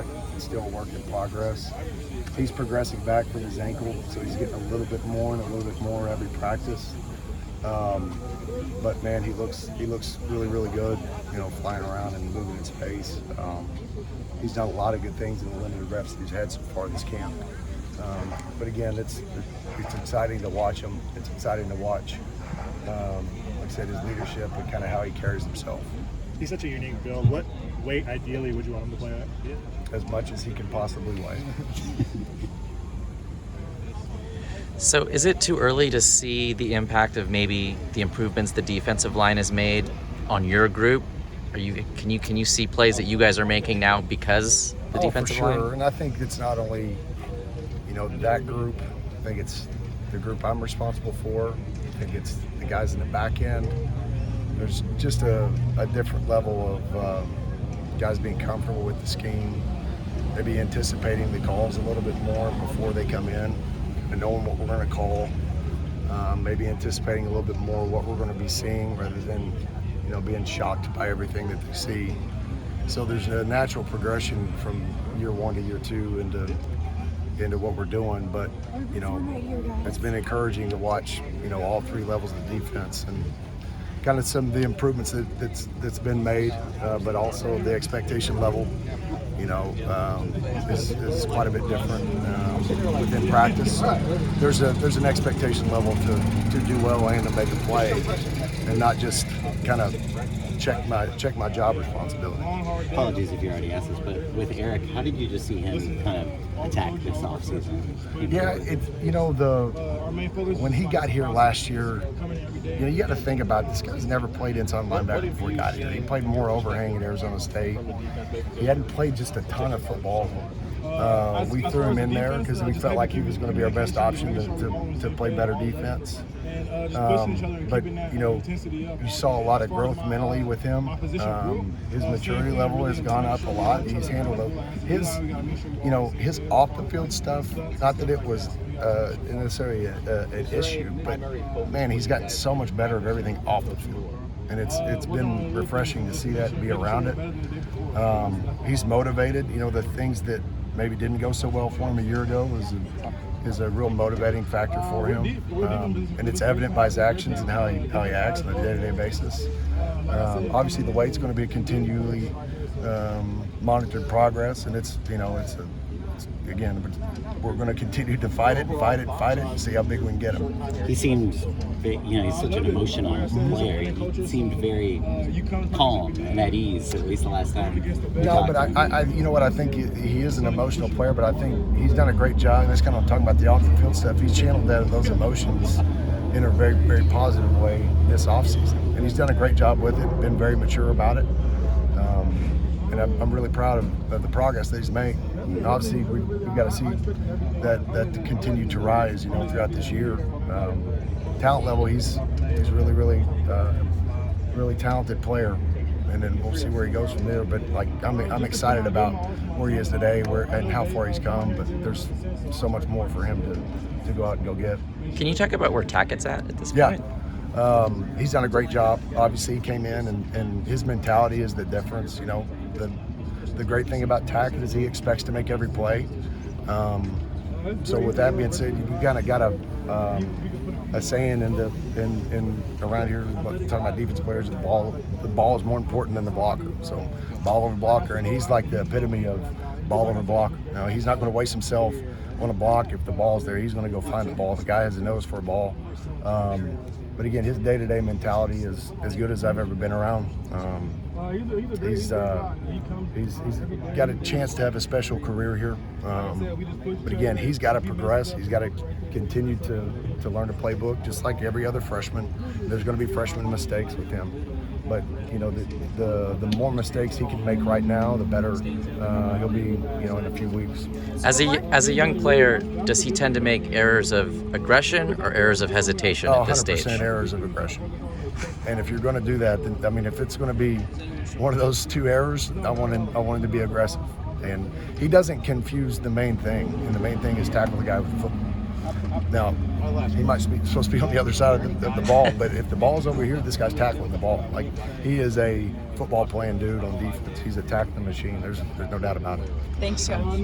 that. It's still a work in progress. He's progressing back from his ankle, so he's getting a little bit more and a little bit more every practice. But man, he looks really, really good, flying around and moving in space. He's done a lot of good things in the limited reps that he's had so far this camp. But again, it's exciting to watch him. It's exciting to watch, like I said, his leadership and kind of how he carries himself. He's such a unique build. What weight ideally would you want him to play at? As much as he can possibly weigh. So is it too early to see the impact of maybe the improvements the defensive line has made on your group? Can you see plays that you guys are making now because the defensive line? For sure. And I think it's not only that group. I think it's the group I'm responsible for. I think it's the guys in the back end. There's just a different level of guys being comfortable with the scheme, maybe anticipating the calls a little bit more before they come in and knowing what we're going to call, maybe anticipating a little bit more what we're going to be seeing rather than being shocked by everything that they see. So there's a natural progression from year one to year two into what we're doing, but it's been encouraging to watch all three levels of the defense and kind of some of the improvements that's been made, but also the expectation level is quite a bit different within practice. There's an expectation level to do well and to make a play, and not just kind of check my job responsibility. Apologies if you already asked this, but with Eric, how did you just see him kind of attack this offseason? Yeah, when he got here last year, you got to think about this guy's never played inside linebacker before he got here. He played more overhang at Arizona State. He hadn't played just a ton of football. We threw him in there because we felt like he was going to be our best option to play better defense. But you saw a lot of growth mentally with him. His maturity level has gone up a lot. He's handled his off the field stuff. Not that it was necessarily an issue, but man, he's gotten so much better at everything off the field, and it's been refreshing to see that and be around it. He's motivated. The things that maybe didn't go so well for him a year ago is a real motivating factor for him, and it's evident by his actions and how he acts on a day-to-day basis. Obviously, the weight's going to be a continually monitored progress, and again, we're going to continue to fight it and see how big we can get him. He seemed, he's such an emotional player. He seemed very calm and at ease, at least the last time. No, but I think he is an emotional player, but I think he's done a great job. And that's kind of talking about the off-the-field stuff. He's channeled those emotions in a very, very positive way this offseason. And he's done a great job with it, been very mature about it. And I'm really proud of the progress that he's made. And obviously, we've got to see that continue to rise, throughout this year. Talent level, he's really, really, really talented player, and then we'll see where he goes from there. But I'm excited about where he is today, and how far he's come. But there's so much more for him to go out and go get. Can you talk about where Tackett's at this point? Yeah. He's done a great job. Obviously, he came in, and his mentality is the difference. The great thing about Tackett is he expects to make every play. So with that being said, you kind of got a saying in around here, talking about defense players, the ball is more important than the blocker. So ball over blocker, and he's like the epitome of ball over blocker. He's not going to waste himself on a block. If the ball's there, he's going to go find the ball. The guy has a nose for a ball. But again, his day-to-day mentality is as good as I've ever been around. He's got a chance to have a special career here. But again, he's got to progress. He's got to continue to learn the playbook, just like every other freshman. There's going to be freshman mistakes with him. But the more mistakes he can make right now, the better he'll be, in a few weeks. As a young player, does he tend to make errors of aggression or errors of hesitation at this stage? 100% errors of aggression. And if you're going to do that, then if it's going to be one of those two errors, I want him to be aggressive. And he doesn't confuse the main thing, and the main thing is tackle the guy with the football. Now, he might be supposed to be on the other side of the ball, but if the ball's over here, this guy's tackling the ball. Like, he is a football playing dude on defense. He's a tackling machine. There's no doubt about it. Thanks, Coach.